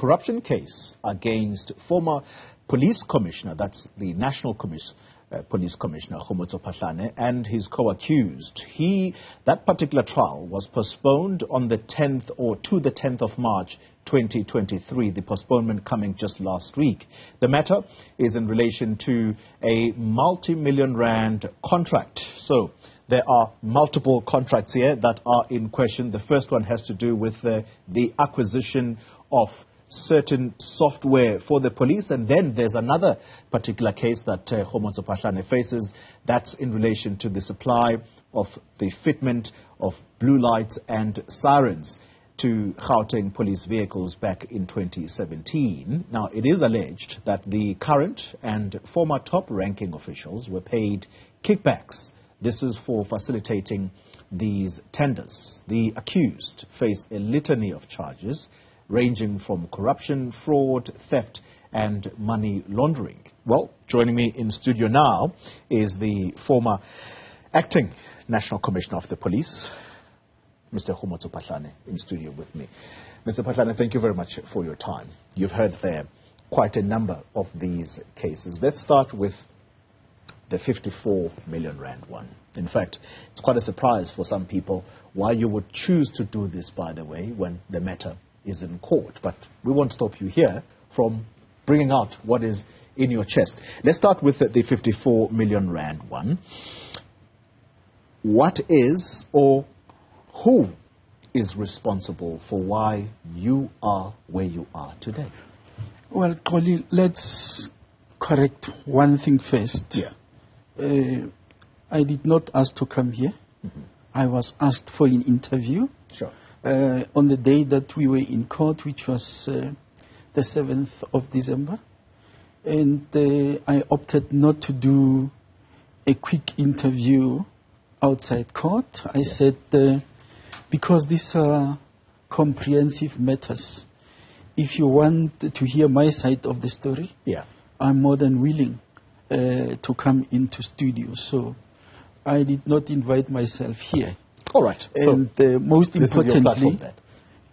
corruption case against former police commissioner, that's the National Police Commissioner, Khomotso Phahlane, and his co-accused. That particular trial was postponed on the 10th or to the 10th of March 2023, the postponement coming just last week. The matter is in relation to a multi-million rand contract. So there are multiple contracts here that are in question. The first one has to do with the acquisition of certain software for the police, and then there's another particular case that Khomotso Phahlane faces. That's in relation to the supply of the fitment of blue lights and sirens to Gauteng police vehicles back in 2017. Now, it is alleged that the current and former top-ranking officials were paid kickbacks. This is for facilitating these tenders. The accused face a litany of charges ranging from corruption, fraud, theft, and money laundering. Well, joining me in studio now is the former acting National Commissioner of the Police, Mr. Khomotso Phahlane, in studio with me. Mr. Phahlane, thank you very much for your time. You've heard there quite a number of these cases. Let's start with the 54 million rand one. In fact, it's quite a surprise for some people why you would choose to do this, by the way, when the matter is in court. But we won't stop you here from bringing out what is in your chest. Let's start with the 54 million rand one. What is or who is responsible for why you are where you are today? Well, Xoli, let's correct one thing first. Yeah. I did not ask to come here. Mm-hmm. I was asked for an interview. Sure. On the day that we were in court, which was the 7th of December. And I opted not to do a quick interview outside court. I said, because these are comprehensive matters, if you want to hear my side of the story, yeah, I'm more than willing to come into studio. So I did not invite myself here. All right. And most importantly,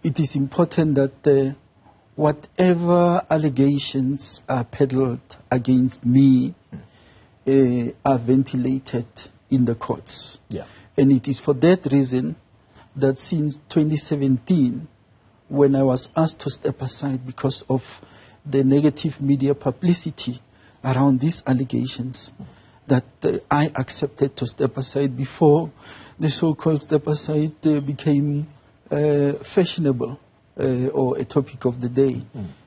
it is important that whatever allegations are peddled against me are ventilated in the courts. Yeah. And it is for that reason that since 2017, when I was asked to step aside because of the negative media publicity around these allegations, that I accepted to step aside before the so-called step aside became fashionable or a topic of the day.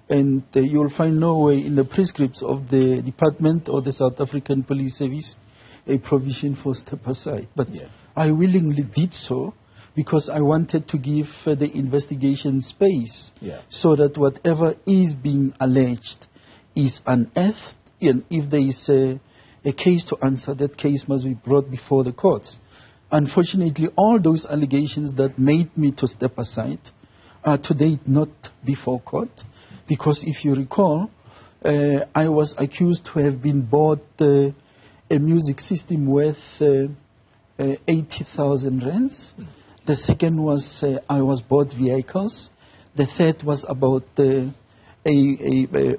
And you'll find nowhere in the prescripts of the department or the South African Police Service a provision for step aside. But I willingly did so because I wanted to give the investigation space so that whatever is being alleged is unearthed, and if there is a case to answer, that case must be brought before the courts. Unfortunately, all those allegations that made me to step aside are to date not before court, because if you recall, I was accused to have been bought a music system worth 80,000 rands. The second was I was bought vehicles. The third was about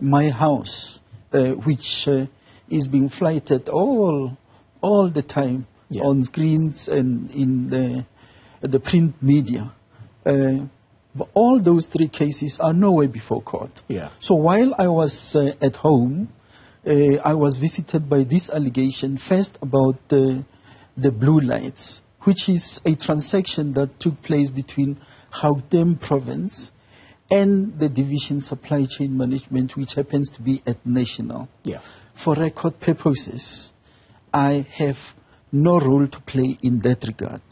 my house, which is being flighted all the time on screens and in the print media. But all those three cases are nowhere before court. Yeah. So while I was at home, I was visited by this allegation, first about the blue lights, which is a transaction that took place between Gauteng province and the division supply chain management, which happens to be at national. Yeah. For record purposes, I have no role to play in that regard.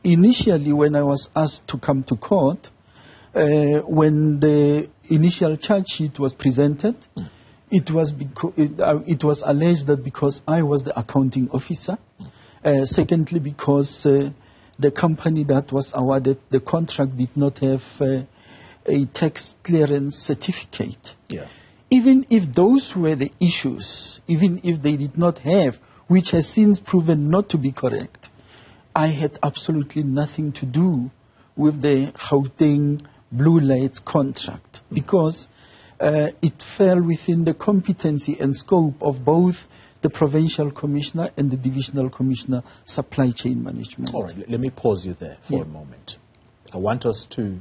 Initially, when I was asked to come to court, when the initial charge sheet was presented, it was alleged that because I was the accounting officer, secondly because the company that was awarded the contract did not have a tax clearance certificate. Yeah. Even if those were the issues, even if they did not have, which has since proven not to be correct, I had absolutely nothing to do with the Gauteng blue lights contract, because it fell within the competency and scope of both the Provincial Commissioner and the Divisional Commissioner, Supply Chain Management. All right, let me pause you there for a moment. I want us to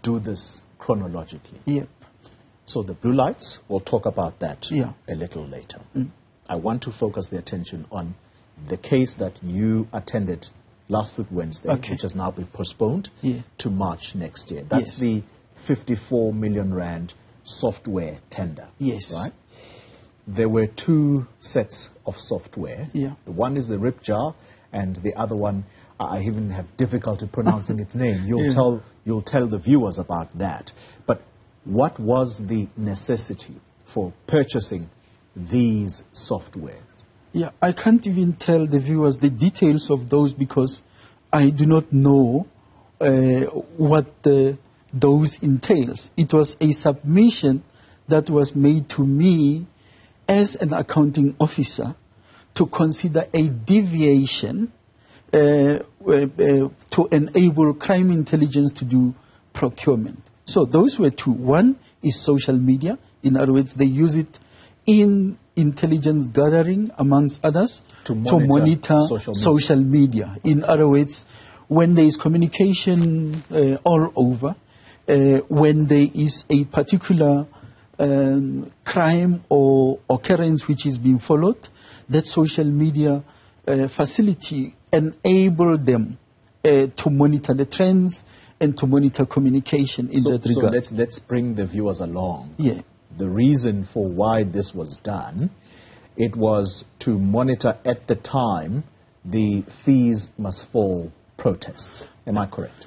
do this chronologically. Yep. So the blue lights, we'll talk about that a little later. I want to focus the attention on the case that you attended last week Wednesday, which has now been postponed to March next year. That's the 54 million rand software tender. Yes. Right? There were two sets of software. One is the RIP jar, and the other one, I even have difficulty pronouncing its name. You'll tell the viewers about that. But what was the necessity for purchasing these softwares? Yeah, I can't even tell the viewers the details of those because I do not know what those entails. It was a submission that was made to me as an accounting officer to consider a deviation to enable crime intelligence to do procurement. So those were two. One is social media. In other words, they use it in intelligence gathering, amongst others, to monitor social media. In other words, when there is communication all over, when there is a particular crime or occurrence which is being followed, that social media facility enable them to monitor the trends and to monitor communication in that regard. So let's bring the viewers along. Yeah. The reason for why this was done, it was to monitor at the time the fees must fall protests. Am I correct?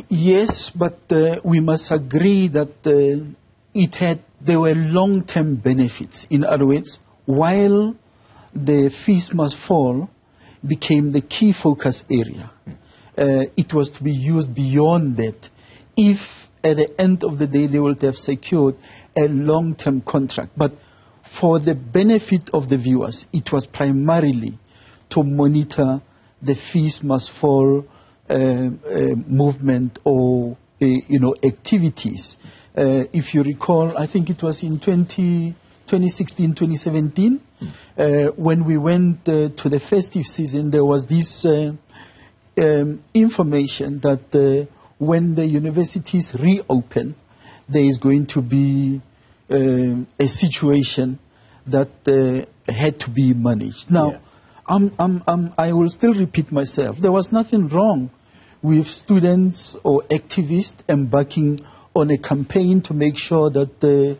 Yes, but we must agree that there were long-term benefits. In other words, while the fees must fall became the key focus area, it was to be used beyond that if at the end of the day they would have secured a long-term contract. But for the benefit of the viewers, it was primarily to monitor the fees must fall movement or activities. If you recall, I think it was in 2016, 2017, when we went to the festive season, there was this information that when the universities reopen, there is going to be a situation that had to be managed. Now, I will still repeat myself. There was nothing wrong with students or activists embarking on a campaign to make sure that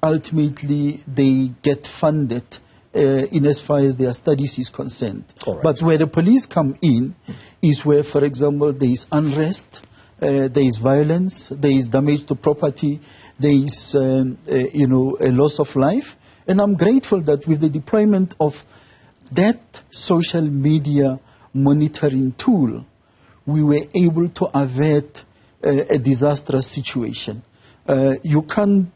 ultimately they get funded in as far as their studies is concerned. But where the police come in is where, for example, there is unrest, there is violence, there is damage to property, there is a loss of life. And I'm grateful that with the deployment of that social media monitoring tool, we were able to avert a disastrous situation. You can't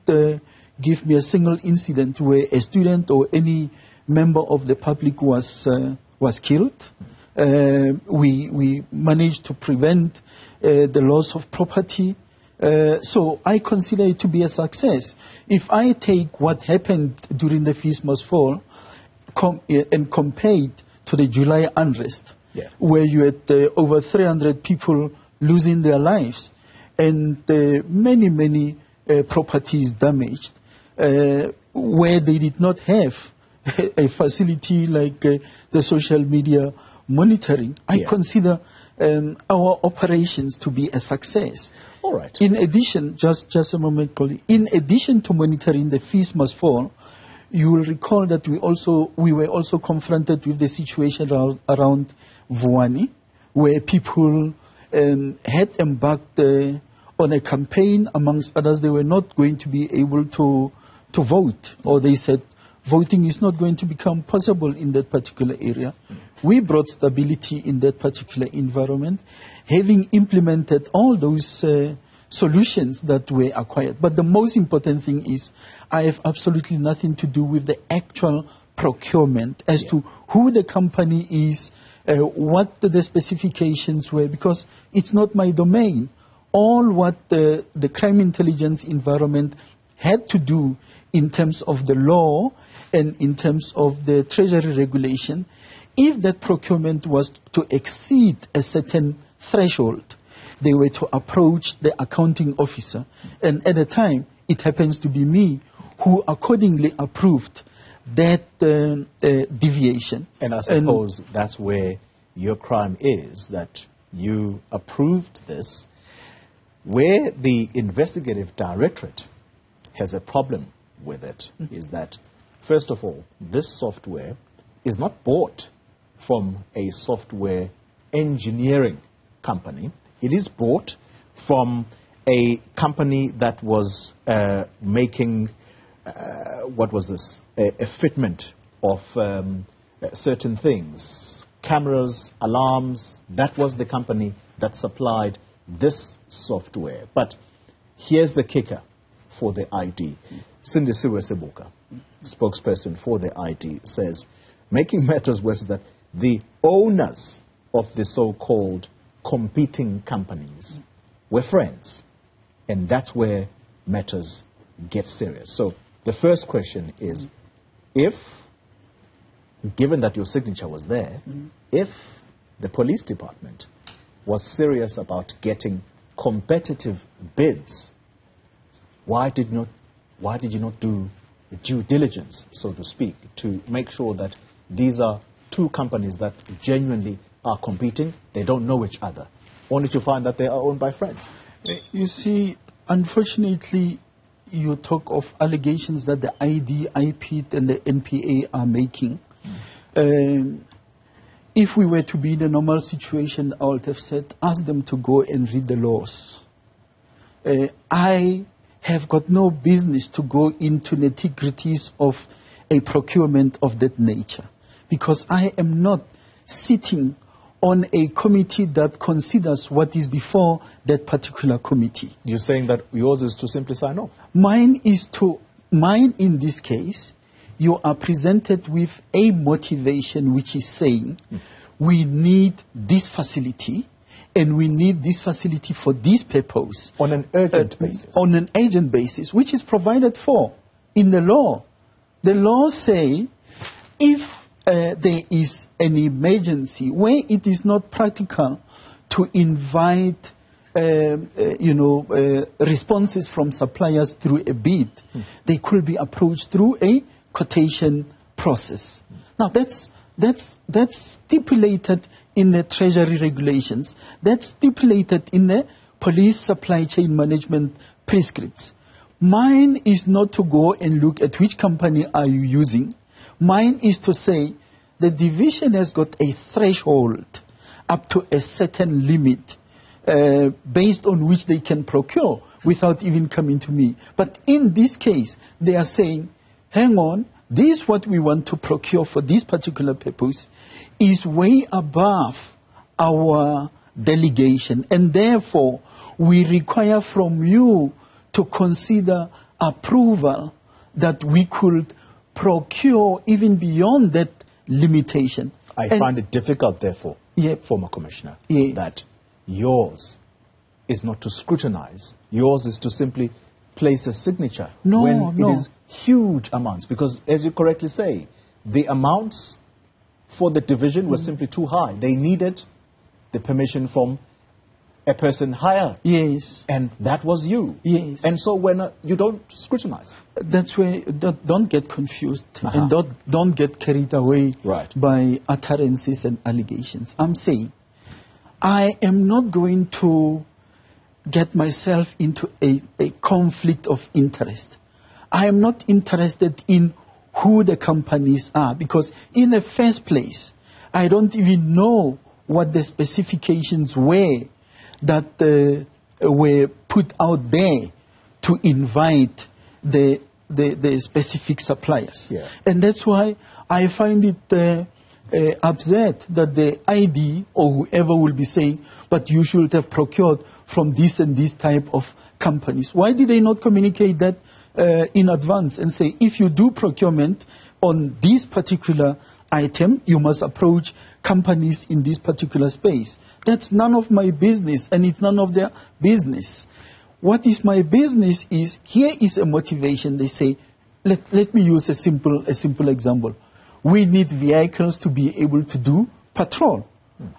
give me a single incident where a student or any member of the public was killed. We managed to prevent the loss of property. So I consider it to be a success. If I take what happened during the Fees Must Fall and compare it to the July unrest, where you had over 300 people losing their lives and many properties damaged, where they did not have a facility like the social media monitoring, I consider our operations to be a success. All right. In addition, just a moment, Polly. In addition to monitoring the fees must fall, you will recall that we were also confronted with the situation around Vuani, where people had embarked on a campaign. Amongst others, they were not going to be able to vote, or they said voting is not going to become possible in that particular area. We brought stability in that particular environment, having implemented all those solutions that were acquired. But the most important thing is I have absolutely nothing to do with the actual procurement as to who the company is, what the specifications were, because it's not my domain. All what the crime intelligence environment had to do in terms of the law and in terms of the treasury regulation, if that procurement was to exceed a certain threshold, they were to approach the accounting officer. And at the time, it happens to be me who accordingly approved that deviation. And I suppose that's where your crime is, that you approved this. Where the investigative directorate has a problem with it is that, first of all, this software is not bought from a software engineering company. It is bought from a company that was making, what was this, a fitment of certain things, cameras, alarms. That was the company that supplied this software. But here's the kicker for the ID. Cindy Sebuka, spokesperson for the ID, says, making matters worse is that the owners of the so-called competing companies were friends. And that's where matters get serious. So the first question is, if, given that your signature was there, if the police department was serious about getting competitive bids, why did you not do due diligence, so to speak, to make sure that these are two companies that genuinely are competing, they don't know each other, only to find that they are owned by friends? You see, unfortunately, you talk of allegations that the ID, IPIT, and the NPA are making. If we were to be in a normal situation, I would have said, ask them to go and read the laws. I have got no business to go into nitty-gritties of a procurement of that nature, because I am not sitting on a committee that considers what is before that particular committee. You're saying that yours is to simply sign off? Mine in this case, you are presented with a motivation which is saying, we need this facility, and we need this facility for this purpose. On an urgent basis? On an urgent basis, which is provided for in the law. The law say, if there is an emergency where it is not practical to invite responses from suppliers through a bid, they could be approached through a quotation process. Now that's stipulated in the treasury regulations. That's stipulated in the police supply chain management prescripts. Mine is not to go and look at which company are you using. Mine is to say the division has got a threshold up to a certain limit based on which they can procure without even coming to me. But in this case, they are saying, hang on, this is what we want to procure for this particular purpose is way above our delegation, and therefore we require from you to consider approval that we could procure even beyond that limitation. I find it difficult, therefore, former Commissioner, that yours is not to scrutinize. Yours is to simply place a signature when it is huge amounts. Because, as you correctly say, the amounts for the division were simply too high. They needed the permission from a person higher. Yes. And that was you. Yes. And so when you don't scrutinize. That's where, don't get confused and don't get carried away by utterances and allegations. I'm saying, I am not going to get myself into a conflict of interest. I am not interested in who the companies are, because in the first place, I don't even know what the specifications were that were put out there to invite the specific suppliers. Yeah. And that's why I find it upset that the ID or whoever will be saying, but you should have procured from this and this type of companies. Why did they not communicate that in advance and say, if you do procurement on this particular item, you must approach companies in this particular space? That's none of my business, and it's none of their business. what is my business is, here is a motivation. They say, let me use a simple example. We need vehicles to be able to do patrol.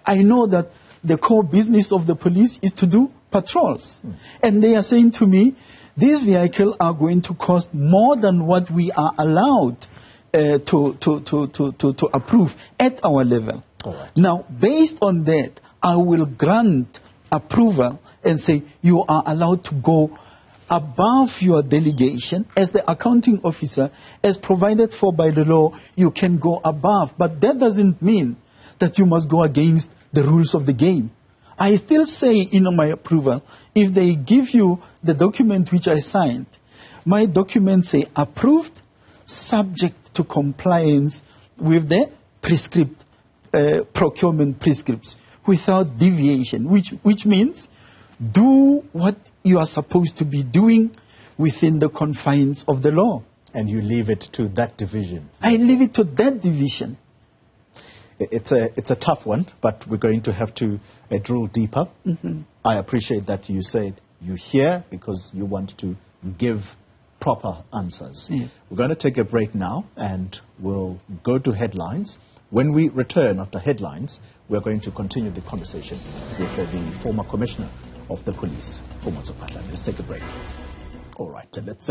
I know that the core business of the police is to do patrols. And they are saying to me, these vehicles are going to cost more than what we are allowed to approve at our level. Right. Now, based on that, I will grant approval and say you are allowed to go above your delegation. As the accounting officer, as provided for by the law, you can go above. But that doesn't mean that you must go against the rules of the game. I still say in my approval, if they give you the document which I signed, my documents say approved, subject to compliance with the procurement prescripts, without deviation, which means do what you are supposed to be doing within the confines of the law. And you leave it to that division. I leave it to that division. It's a tough one, but we're going to have to drill deeper. I appreciate that you said you hear because you want to give proper answers. We're going to take a break now and we'll go to headlines. When we return after headlines, we're going to continue the conversation with the former commissioner of the police, Khomotso Phahlane. Let's take a break. All right, let's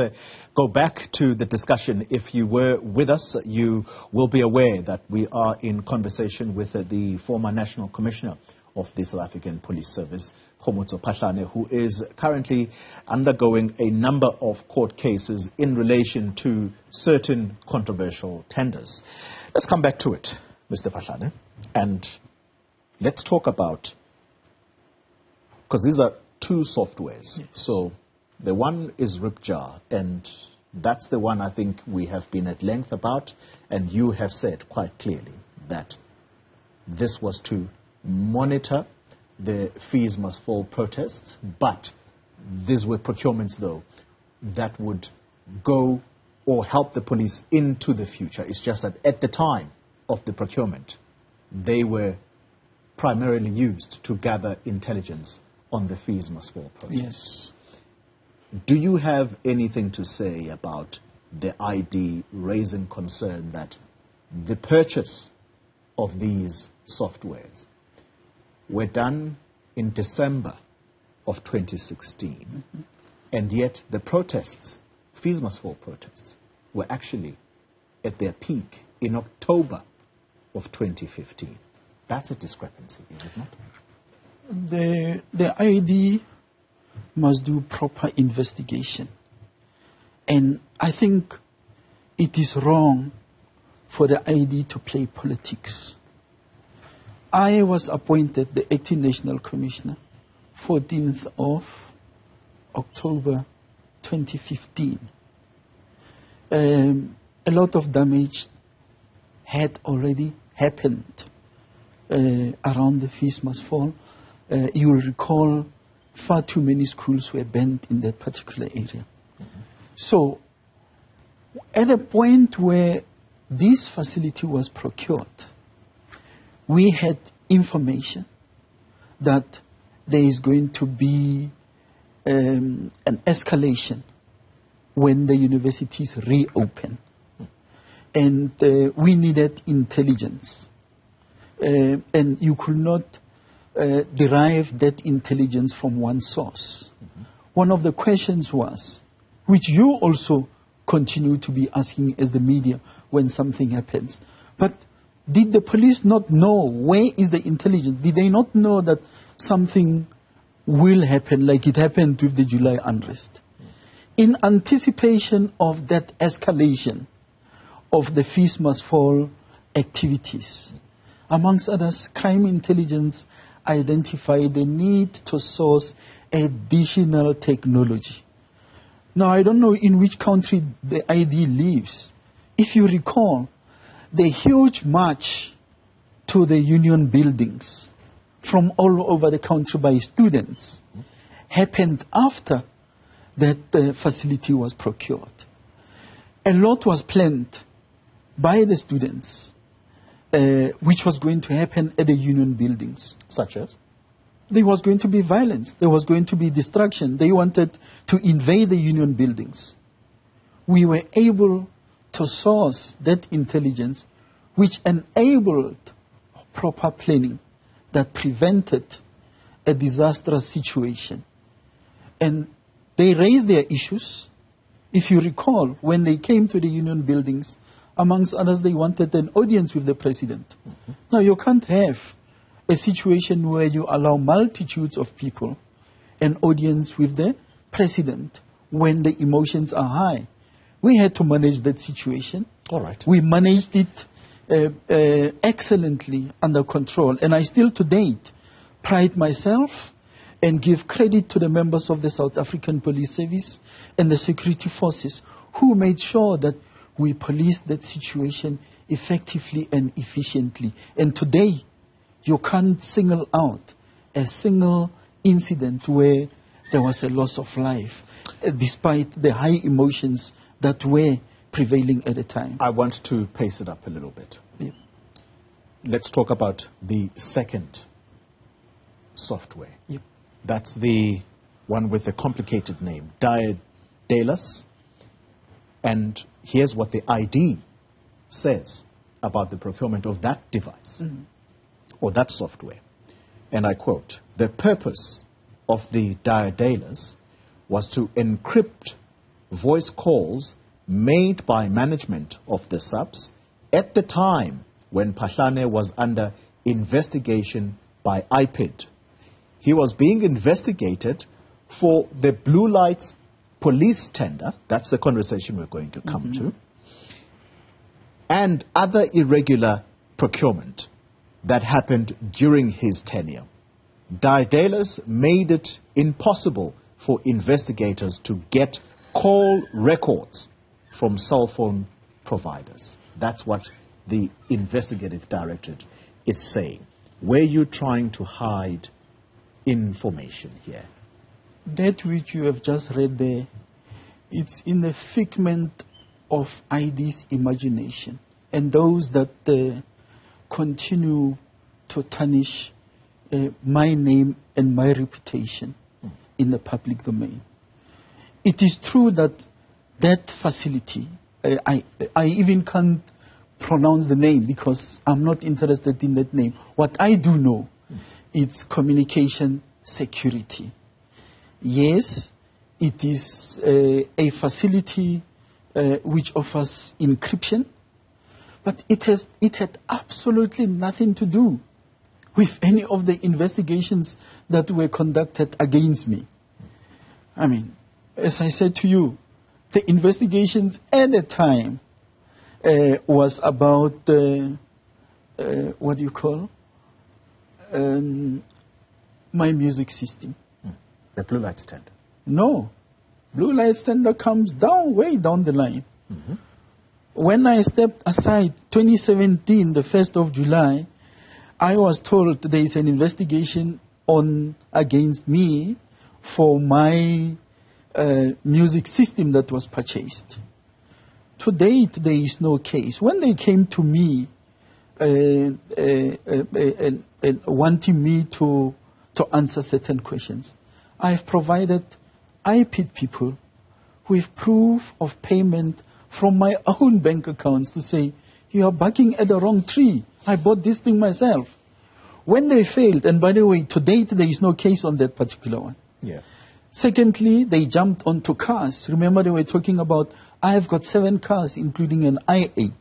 go back to the discussion. If you were with us, you will be aware that we are in conversation with the former National Commissioner of the South African Police Service, Khomotso Phahlane, who is currently undergoing a number of court cases in relation to certain controversial tenders. Let's come back to it, Mr. Phahlane, and let's talk about, because these are two softwares. Yes. So the one is RipJar, and that's the one I think we have been at length about, and you have said quite clearly that this was to monitor the fees must fall protests, but these were procurements, though, that would go or help the police into the future. It's just that at the time of the procurement, they were primarily used to gather intelligence on the fees must fall protests. Yes. Do you have anything to say about the ID raising concern that the purchase of these softwares were done in December of 2016, and yet the protests, fees must fall protests, were actually at their peak in October of 2015? That's a discrepancy, is it not? The ID must do proper investigation. And I think it is wrong for the ID to play politics. I was appointed the acting national commissioner 14th of October 2015. A lot of damage had already happened around the fees must fall. You will recall far too many schools were banned in that particular area. So, at a point where this facility was procured, we had information that there is going to be an escalation when the universities reopen. And we needed intelligence. And you could not derive that intelligence from one source. One of the questions was, which you also continue to be asking as the media when something happens, but did the police not know where is the intelligence? Did they not know that something will happen like it happened with the July unrest? In anticipation of that escalation of the fees must fall activities, amongst others, crime intelligence identified the need to source additional technology. Now, I don't know in which country the ID lives. If you recall, the huge march to the union buildings from all over the country by students happened after that facility was procured. A lot was planned by the students, which was going to happen at the union buildings. Such as? there was going to be violence. There was going to be destruction. They wanted to invade the union buildings. We were able to source that intelligence which enabled proper planning that prevented a disastrous situation. And they raised their issues. If you recall, when they came to the union buildings, amongst others, they wanted an audience with the president. Mm-hmm. Now, you can't have a situation where you allow multitudes of people an audience with the president when the emotions are high. We had to manage that situation. All right. We managed it excellently under control. And I still to date pride myself and give credit to the members of the South African Police Service and the security forces who made sure that we policed that situation effectively and efficiently. And today, you can't single out a single incident where there was a loss of life, despite the high emotions that were prevailing at the time. I want to pace it up a little bit. Yeah. Let's talk about the second software. Yep. That's the one with the complicated name, Diligence. And here's what the ID says about the procurement of that device, or that software. And I quote, "The purpose of the Diligence was to encrypt voice calls made by management of the subs at the time when Phahlane was under investigation by IPID. He was being investigated for the blue lights police tender," that's the conversation we're going to come to, "and other irregular procurement that happened during his tenure. Diligence made it impossible for investigators to get call records from cell phone providers." That's what the investigative directorate is saying. Were you trying to hide information here? That which you have just read there, it's in the figment of ID's imagination. And those that continue to tarnish my name and my reputation in the public domain. It is true that that facility, I even can't pronounce the name because I'm not interested in that name. What I do know, it's communication security. Yes, it is a facility which offers encryption, but it had absolutely nothing to do with any of the investigations that were conducted against me. I mean, as I said to you, the investigations at the time was about what do you call my music system. The blue lights tender? No. Blue lights tender comes down, way down the line. When I stepped aside, 2017, the 1st of July, I was told there is an investigation against me for my music system that was purchased. To date, there is no case. When they came to me wanting me to answer certain questions, I've provided IPID people with proof of payment from my own bank accounts to say, you are barking at the wrong tree. I bought this thing myself. When they failed, and by the way, to date there is no case on that particular one. Yeah. Secondly, they jumped onto cars. Remember they were talking about, I have got 7 cars, including an i8.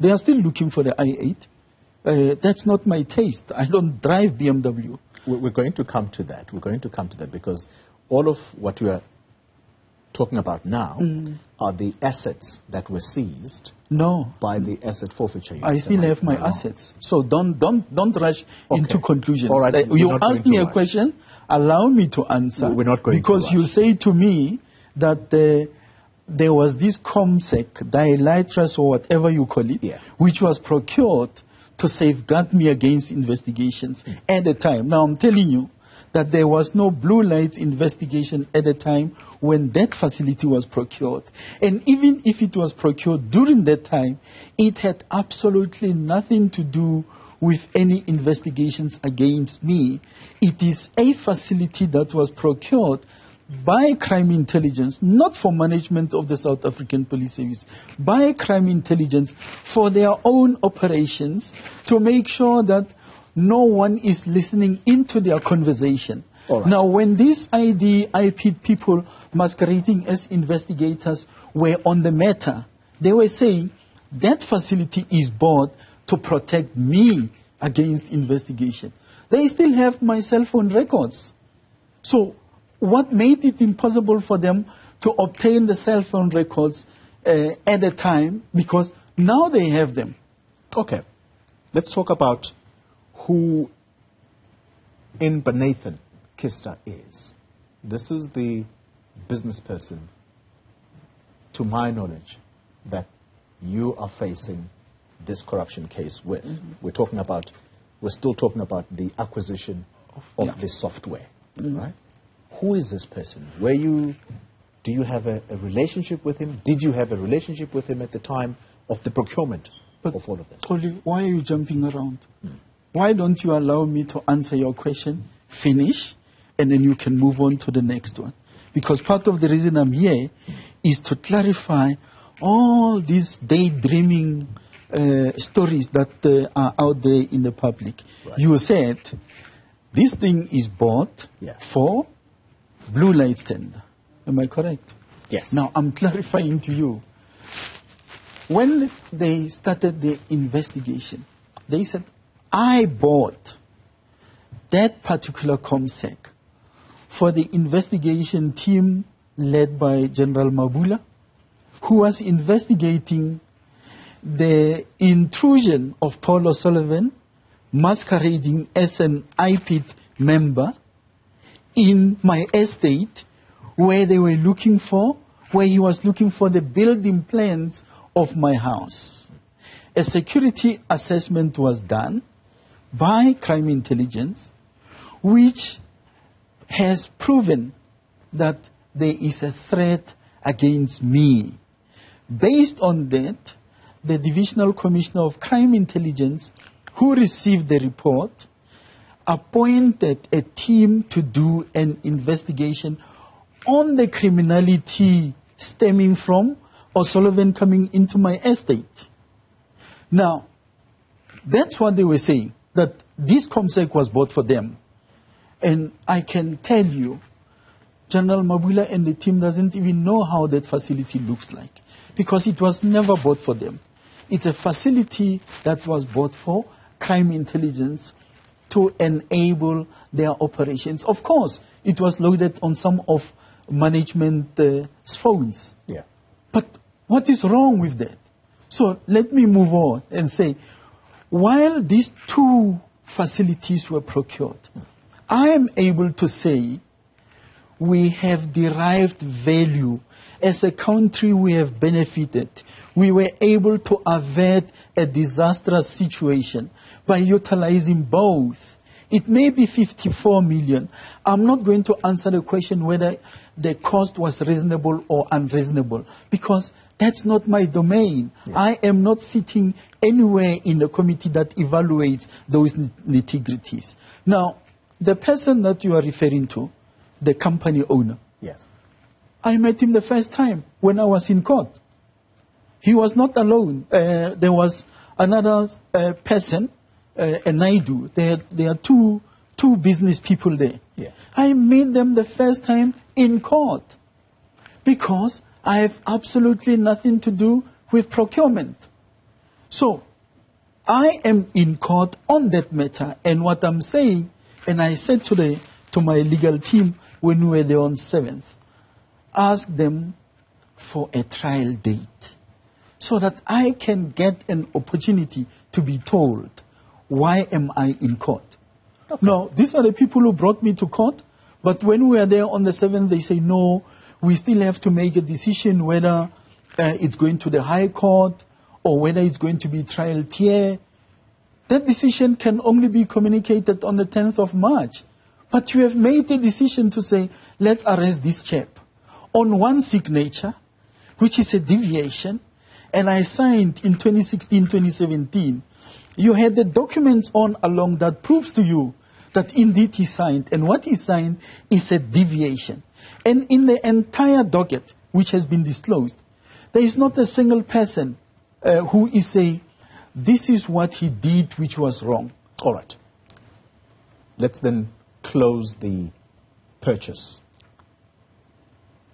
They are still looking for the i8. That's not my taste. I don't drive BMW. We're going to come to that. We're going to come to that because all of what we are talking about now are the assets that were seized by the asset forfeiture unit. I still have my assets. So don't rush into conclusions. All right. You asked me a question, allow me to answer. We're not going because to rush. You say to me that there was this ComSec, Diligence or whatever you call it, which was procured to safeguard me against investigations at the time. Now I'm telling you that there was no blue lights investigation at the time when that facility was procured. And even if it was procured during that time, it had absolutely nothing to do with any investigations against me. It is a facility that was procured by crime intelligence, not for management of the South African Police Service, by crime intelligence for their own operations, to make sure that no one is listening into their conversation. All right. Now, when these IP people masquerading as investigators were on the matter, they were saying that facility is bought to protect me against investigation. They still have my cell phone records. So what made it impossible for them to obtain the cell phone records at the time? Because now they have them. Okay. Let's talk about who in Benathan Kista is. This is the business person, to my knowledge, that you are facing this corruption case with. We're still talking about the acquisition of this software, right? Who is this person? Do you have a relationship with him? Did you have a relationship with him at the time of the procurement of all of this? Xoli, why are you jumping around? Why don't you allow me to answer your question, finish, and then you can move on to the next one? Because part of the reason I'm here is to clarify all these daydreaming stories that are out there in the public. Right. You said this thing is bought for blue light tender. Am I correct? Yes. Now I'm clarifying to you. When they started the investigation, they said, I bought that particular ComSec for the investigation team led by General Mabula, who was investigating the intrusion of Paul O'Sullivan, masquerading as an IPID member, in my estate, where he was looking for the building plans of my house. A security assessment was done by crime intelligence, which has proven that there is a threat against me. Based on that, the Divisional Commissioner of Crime Intelligence, who received the report, appointed a team to do an investigation on the criminality stemming from O'Sullivan coming into my estate. Now, that's what they were saying, that this ComSec was bought for them. And I can tell you, General Mabula and the team doesn't even know how that facility looks like, because it was never bought for them. It's a facility that was bought for crime intelligence to enable their operations. Of course, it was loaded on some of management's phones. Yeah. But what is wrong with that? So let me move on and say, while these two facilities were procured, I am able to say we have derived value. As a country, we have benefited. We were able to avert a disastrous situation by utilizing both. It may be 54 million. I'm not going to answer the question whether the cost was reasonable or unreasonable, because that's not my domain. Yeah. I am not sitting anywhere in the committee that evaluates those nitty-gritties. Now, the person that you are referring to, the company owner, yes, I met him the first time when I was in court. He was not alone. There was another person, a Naidu. There are two business people there. Yeah. I met them the first time in court because I have absolutely nothing to do with procurement. So I am in court on that matter, and what I'm saying, and I said today to my legal team when we were there on 7th, ask them for a trial date so that I can get an opportunity to be told, why am I in court? Okay. Now, these are the people who brought me to court, but when we are there on the 7th, they say, no, we still have to make a decision whether it's going to the High Court or whether it's going to be trialed here. That decision can only be communicated on the 10th of March. But you have made the decision to say, let's arrest this chap on one signature, which is a deviation, and I signed in 2016-2017 You had the documents on along that proves to you that indeed he signed. And what he signed is a deviation. And in the entire docket, which has been disclosed, there is not a single person who is saying, this is what he did which was wrong. All right. Let's then close the purchase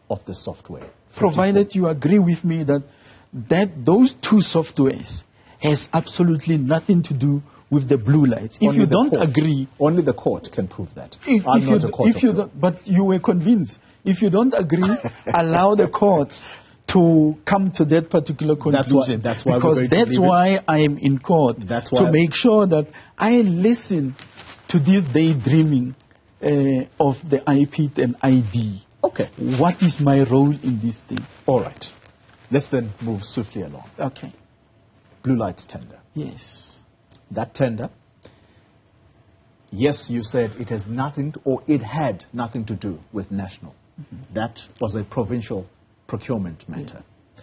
of the software. Provided you agree with me that those two softwares has absolutely nothing to do with the blue lights. If you don't agree... Only the court can prove that. But you were convinced. If you don't agree, allow the courts to come to that particular conclusion. That's why I am in court, to make sure that I listen to this daydreaming of the IPIT and ID. Okay. What is my role in this thing? All right. Let's then move swiftly along. Okay. Blue lights tender. Yes. That tender, yes, you said it has nothing to, or it had nothing to do with national. Mm-hmm. That was a provincial procurement matter. Yeah.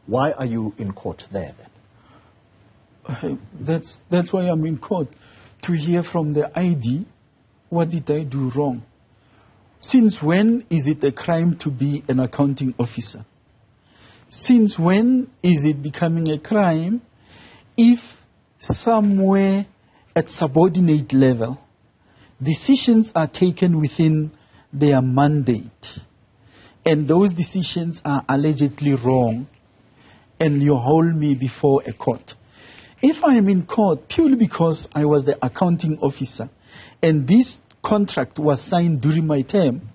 Why are you in court there then? That's why I'm in court, to hear from the ID, what did I do wrong? Since when is it a crime to be an accounting officer? Since when is it becoming a crime if somewhere at subordinate level decisions are taken within their mandate and those decisions are allegedly wrong and you hold me before a court? If I am in court purely because I was the accounting officer and this contract was signed during my term,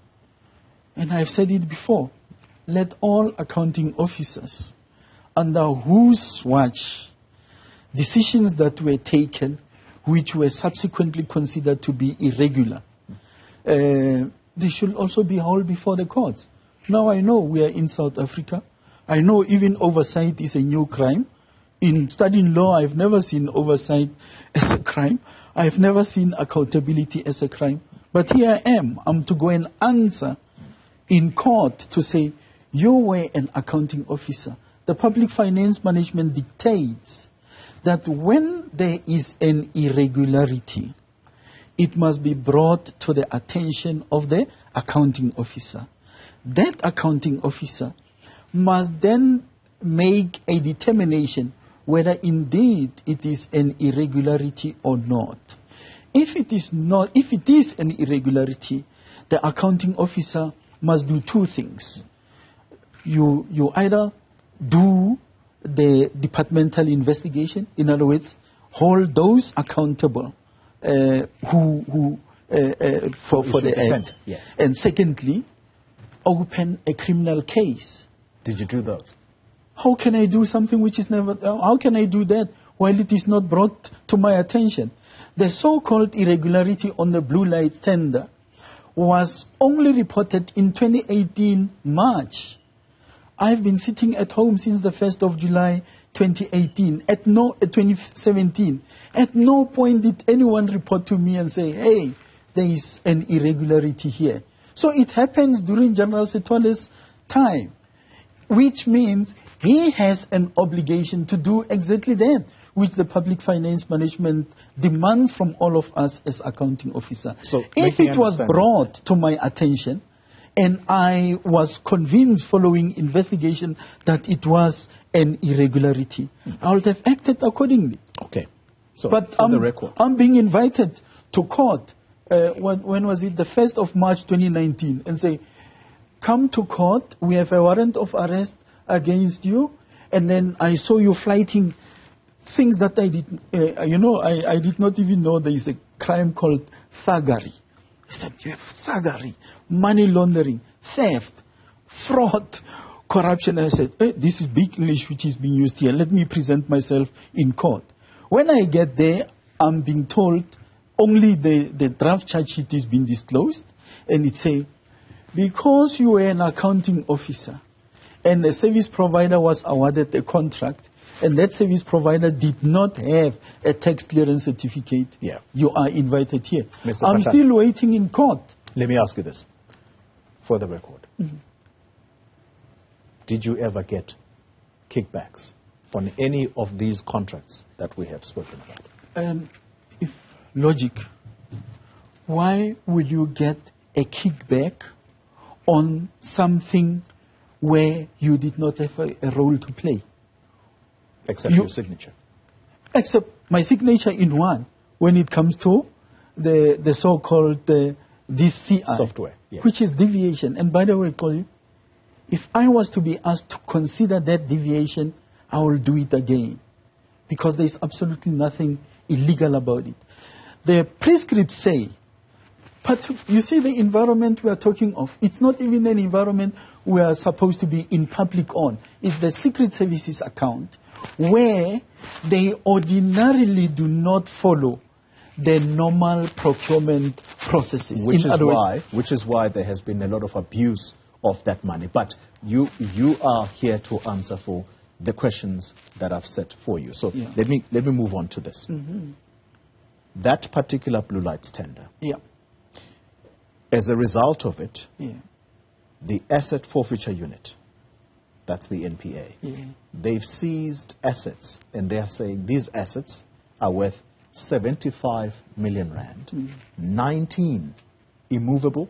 and I've said it before, let all accounting officers under whose watch decisions that were taken which were subsequently considered to be irregular, they should also be held before the courts. Now I know we are in South Africa. I know even oversight is a new crime. In studying law, I've never seen oversight as a crime. I've never seen accountability as a crime. But here I am. I'm to go and answer in court to say, you were an accounting officer. The public finance management dictates that when there is an irregularity, it must be brought to the attention of the accounting officer. That accounting officer must then make a determination whether indeed it is an irregularity or not. If it is an irregularity, the accounting officer must do two things. You either do the departmental investigation, in other words, hold those accountable for the act. Yes. And secondly, open a criminal case. Did you do those? How can I do something which is never... How can I do that while it is not brought to my attention? The so-called irregularity on the blue light tender was only reported in 2018 March. I've been sitting at home since the 1st of July 2018, 2017. At no point did anyone report to me and say, hey, there is an irregularity here. So it happens during General Setole's time, which means he has an obligation to do exactly that, which the public finance management demands from all of us as accounting officers. So if it was brought to my attention, and I was convinced following investigation that it was an irregularity, I would have acted accordingly. Okay. So but the record, I'm being invited to court, when was it? The 1st of March 2019, and say, come to court, we have a warrant of arrest against you, and then I saw you flighting things that I did, I did not even know there is a crime called thuggery. I said, you have thuggery, money laundering, theft, fraud, corruption. I said, this is big English which is being used here. Let me present myself in court. When I get there, I'm being told only the draft charge sheet is being disclosed, and it says, because you were an accounting officer and the service provider was awarded a contract and that service provider did not have a tax clearance certificate, you are invited here. I'm still waiting in court. Let me ask you this, for the record. Mm-hmm. Did you ever get kickbacks on any of these contracts that we have spoken about? If logic, why will you get a kickback on something where you did not have a role to play? Except your signature. Except my signature in one, when it comes to the so-called DCI software, yes. Which is deviation. And by the way, Colin, if I was to be asked to consider that deviation, I will do it again, because there is absolutely nothing illegal about it. The prescripts say, but you see the environment we are talking of, it's not even an environment we are supposed to be in public on. It's the Secret Services account, where they ordinarily do not follow the normal procurement processes. Which is why there has been a lot of abuse of that money. But you are here to answer for the questions that I've set for you. So let me move on to this. Mm-hmm. That particular blue lights tender. Yeah. As a result of it, the Asset Forfeiture Unit, that's the NPA, they've seized assets, and they are saying these assets are worth 75 million rand, 19 immovable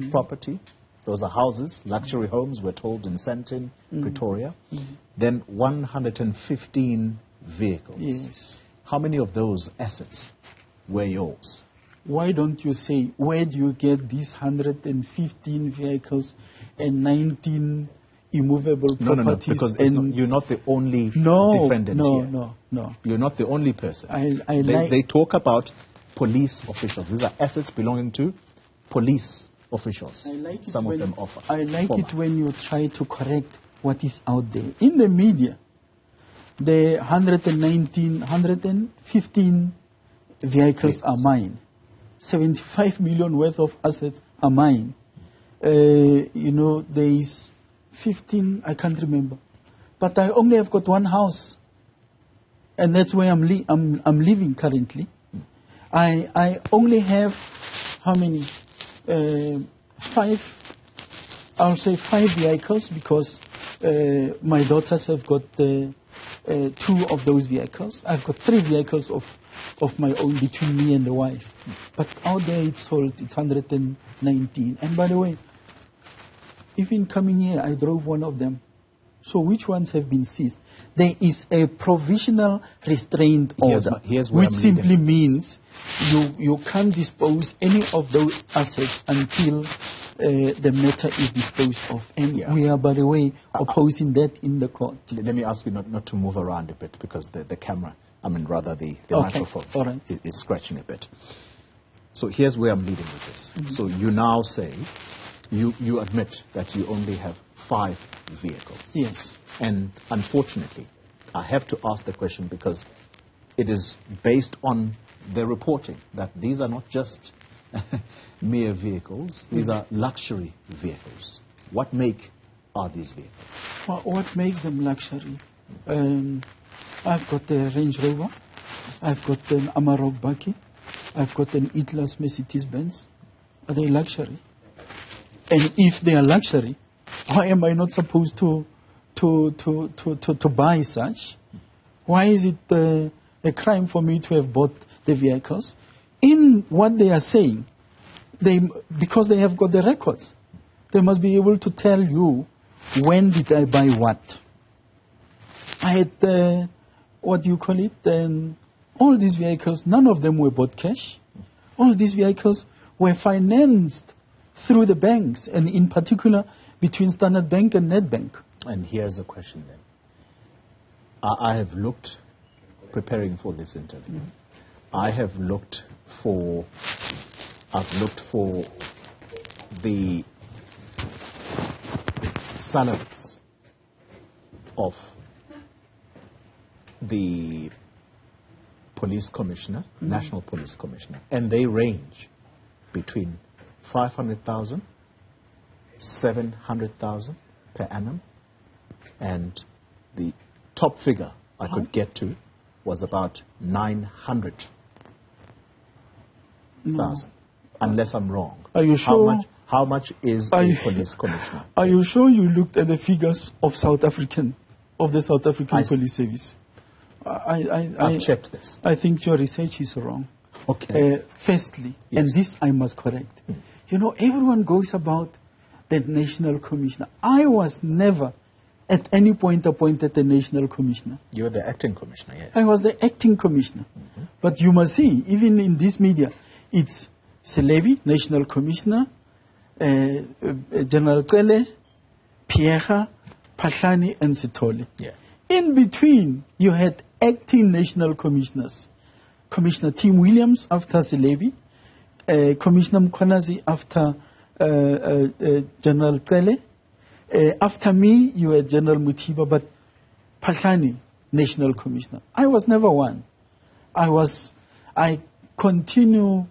property. Those are houses, luxury homes, we're told, in Sandton, Pretoria. Then 115 vehicles. Yes. How many of those assets were yours? Why don't you say, where do you get these 115 vehicles and 19 immovable properties? No, because you're not the only defendant here. No. You're not the only person. They talk about police officials. These are assets belonging to police officials. Some of them offer. I like it when you try to correct what is out there. In the media, the 115 vehicles are mine. 75 million worth of assets are mine. There is 15, I can't remember. But I only have got one house. And that's where I'm living currently. I only have, how many? 5, I'll say 5 vehicles, because my daughters have got 2 of those vehicles. I've got 3 vehicles of my own between me and the wife. But out there it's sold, it's 119. And by the way, even coming here, I drove one of them. So which ones have been seized? There is a provisional restraint order, which simply means you can't dispose any of those assets until the matter is disposed of. And we are, by the way, opposing that in the court. Let me ask you not to move around a bit, because the camera, the microphone is scratching a bit. So here's where I'm leading with this. So you now say, you admit that you only have 5 vehicles. Yes. And unfortunately, I have to ask the question, because it is based on the reporting that these are not just mere vehicles, these are luxury vehicles. What make are these vehicles? Well, what makes them luxury? I've got a Range Rover, I've got an Amarok Bakkie, I've got an E-Class Mercedes-Benz. Are they luxury? And if they are luxury, why am I not supposed to buy such? Why is it a crime for me to have bought the vehicles? In what they are saying, because they have got the records, they must be able to tell you, when did I buy what? I had, all these vehicles, none of them were bought cash. All these vehicles were financed through the banks, and in particular between Standard Bank and Nedbank. And here's a question then. I have looked, preparing for this interview, I've looked for the salaries of the police commissioner, national police commissioner, and they range between 500,000, 700,000 per annum, and the top figure I could get to was about 900,000, unless I'm wrong. Are you sure? How much is a police commissioner? Are you sure you looked at the figures of South African of the South African Police Service. I've checked this. I think your research is wrong. Okay. Firstly, and this I must correct. You know, everyone goes about the National Commissioner. I was never at any point appointed a National Commissioner. You were the acting commissioner, yes. I was the acting commissioner. But you must see, even in this media, it's Selebi, National Commissioner, General Xoli, Pierre, Phahlane, and Sithole. Yeah. In between, you had acting national commissioners. Commissioner Tim Williams after Selebi, Commissioner Mkhwanazi after General Xoli. After me, you had General Mutiba, but Phahlane, National Commissioner. I was never one. I continue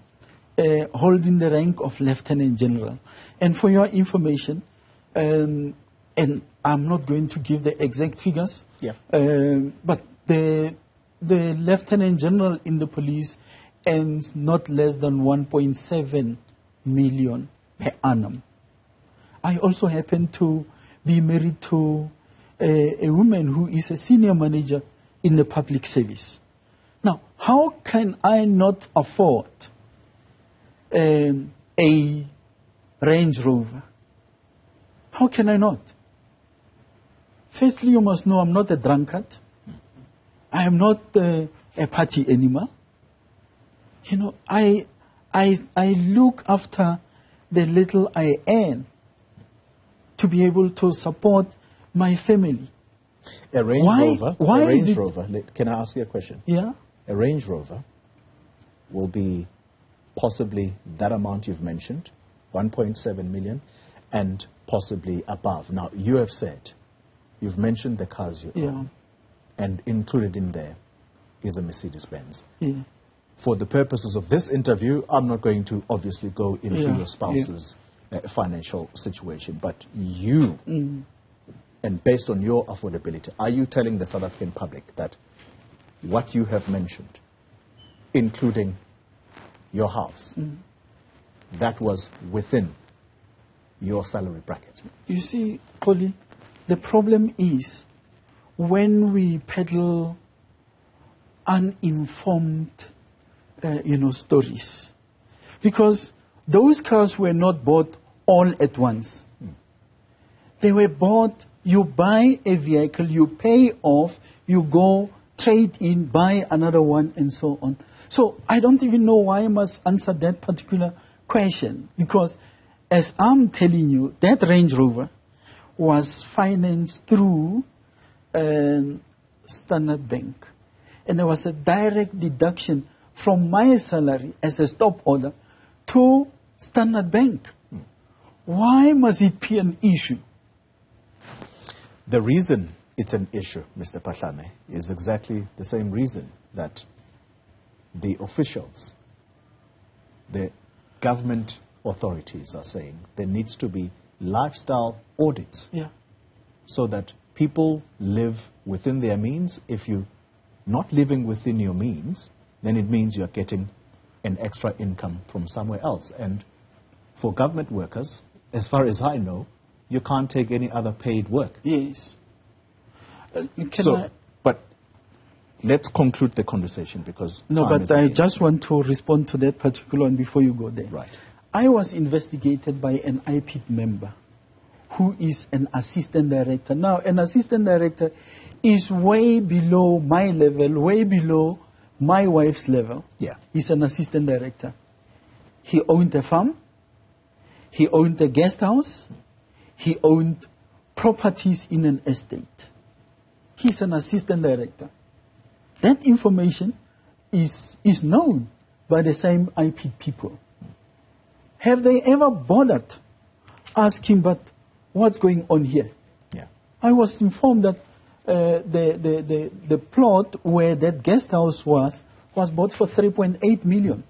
holding the rank of Lieutenant General. And for your information, and I'm not going to give the exact figures, but the Lieutenant General in the police earns not less than 1.7 million per annum. I also happen to be married to a woman who is a senior manager in the public service. Now, how can I not afford a Range Rover? How can I not? Firstly, you must know I'm not a drunkard. I am not a party animal. You know, I look after the little I earn to be able to support my family. A Range Rover. Can I ask you a question? Yeah. A Range Rover will be possibly that amount you've mentioned, 1.7 million, and possibly above. Now, you have said, you've mentioned the cars you own, and included in there is a Mercedes-Benz. Yeah. For the purposes of this interview, I'm not going to obviously go into your spouse's financial situation, but you, and based on your affordability, are you telling the South African public that what you have mentioned, including your house, that was within your salary bracket? You see, Xoli, the problem is when we peddle uninformed, stories. Because those cars were not bought all at once. They were bought, you buy a vehicle, you pay off, you go trade in, buy another one, and so on. So I don't even know why I must answer that particular question. Because as I'm telling you, that Range Rover was financed through Standard Bank. And there was a direct deduction from my salary as a stop order to Standard Bank. Why must it be an issue? The reason it's an issue, Mr. Phahlane, is exactly the same reason that the officials, the government authorities are saying there needs to be lifestyle audits so that people live within their means. If you're not living within your means, then it means you're getting an extra income from somewhere else. And for government workers, as far as I know, you can't take any other paid work. Yes. But let's conclude the conversation because... No, but I just want to respond to that particular one before you go there. Right. I was investigated by an IPID member who is an assistant director. Now, an assistant director is way below my level, way below my wife's level. Yeah. He's an assistant director. He owned a farm. He owned a guest house. He owned properties in an estate. He's an assistant director. That information is known by the same IPID people. Have they ever bothered asking, but what's going on here? Yeah. I was informed that the plot where that guest house was bought for 3.8 million.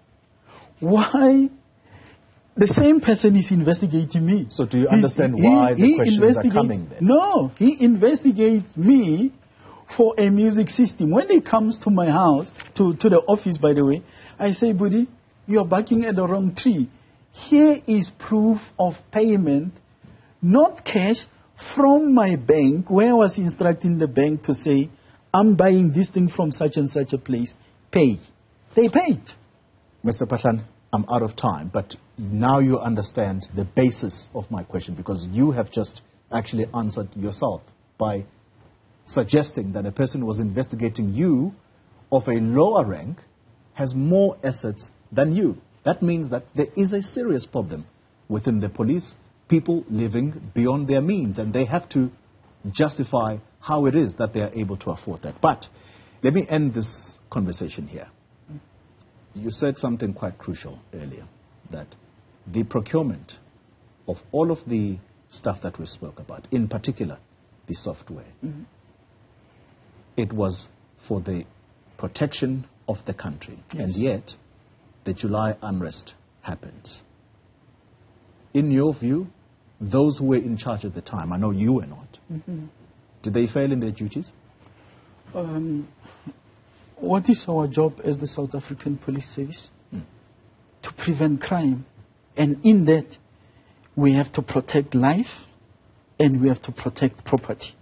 Why? The same person is investigating me. So do you understand why the questions are coming then? No, he investigates me for a music system. When he comes to my house, to the office, by the way, I say, buddy, you are barking at the wrong tree. Here is proof of payment, not cash, from my bank, where I was instructing the bank to say, I'm buying this thing from such and such a place, pay. They paid. Mr. Phahlane, I'm out of time, but now you understand the basis of my question, because you have just actually answered yourself by suggesting that a person who was investigating you of a lower rank has more assets than you. That means that there is a serious problem within the police, people living beyond their means, and they have to justify how it is that they are able to afford that. But let me end this conversation here. You said something quite crucial earlier, that the procurement of all of the stuff that we spoke about, in particular the software, it was for the protection of the country. Yes. And yet, the July unrest happens. In your view, those who were in charge at the time, I know you were not, did they fail in their duties? What is our job as the South African Police Service? To prevent crime. And in that, we have to protect life and we have to protect property.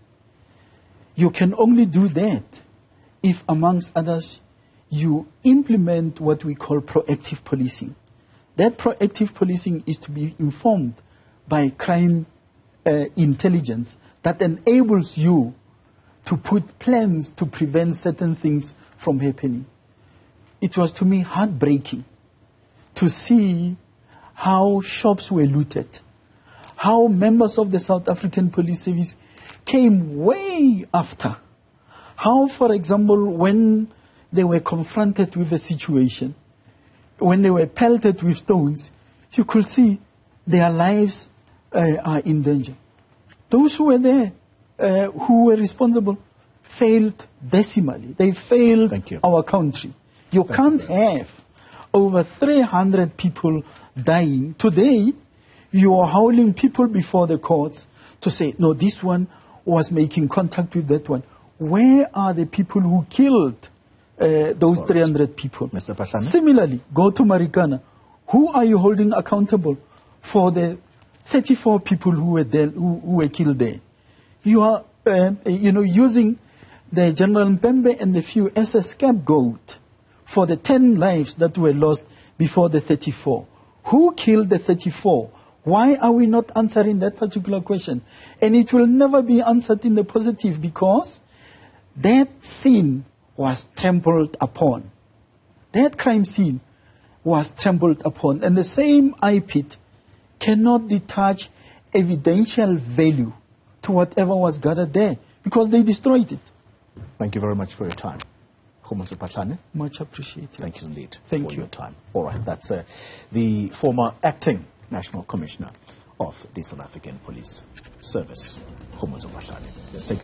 You can only do that if, amongst others, you implement what we call proactive policing. That proactive policing is to be informed by crime intelligence that enables you to put plans to prevent certain things from happening. It was to me heartbreaking to see how shops were looted, how members of the South African Police Service came way after. How, for example, when they were confronted with a situation, when they were pelted with stones, you could see their lives are in danger. Those who were there, who were responsible, failed decimally. They failed our country. You can't have over 300 people dying. Today, you are hauling people before the courts to say, no, this one was making contact with that one. Where are the people who killed those 300 people? Mr. Phahlane? Similarly, go to Marikana. Who are you holding accountable for the 34 people who were there, who were killed there? You are, using the General Mpembe and the few as a scapegoat for the 10 lives that were lost before the 34. Who killed the 34? Why are we not answering that particular question? And it will never be answered in the positive, because that scene was trampled upon. That crime scene was trampled upon. And the same IPIT cannot detach evidential value to whatever was gathered there, because they destroyed it. Thank you very much for your time. Khomotso Phahlane. Much appreciated. Thank you indeed Thank for you. your time. All right, that's the former acting National Commissioner of the South African Police Service, Khomotso Phahlane. Let's take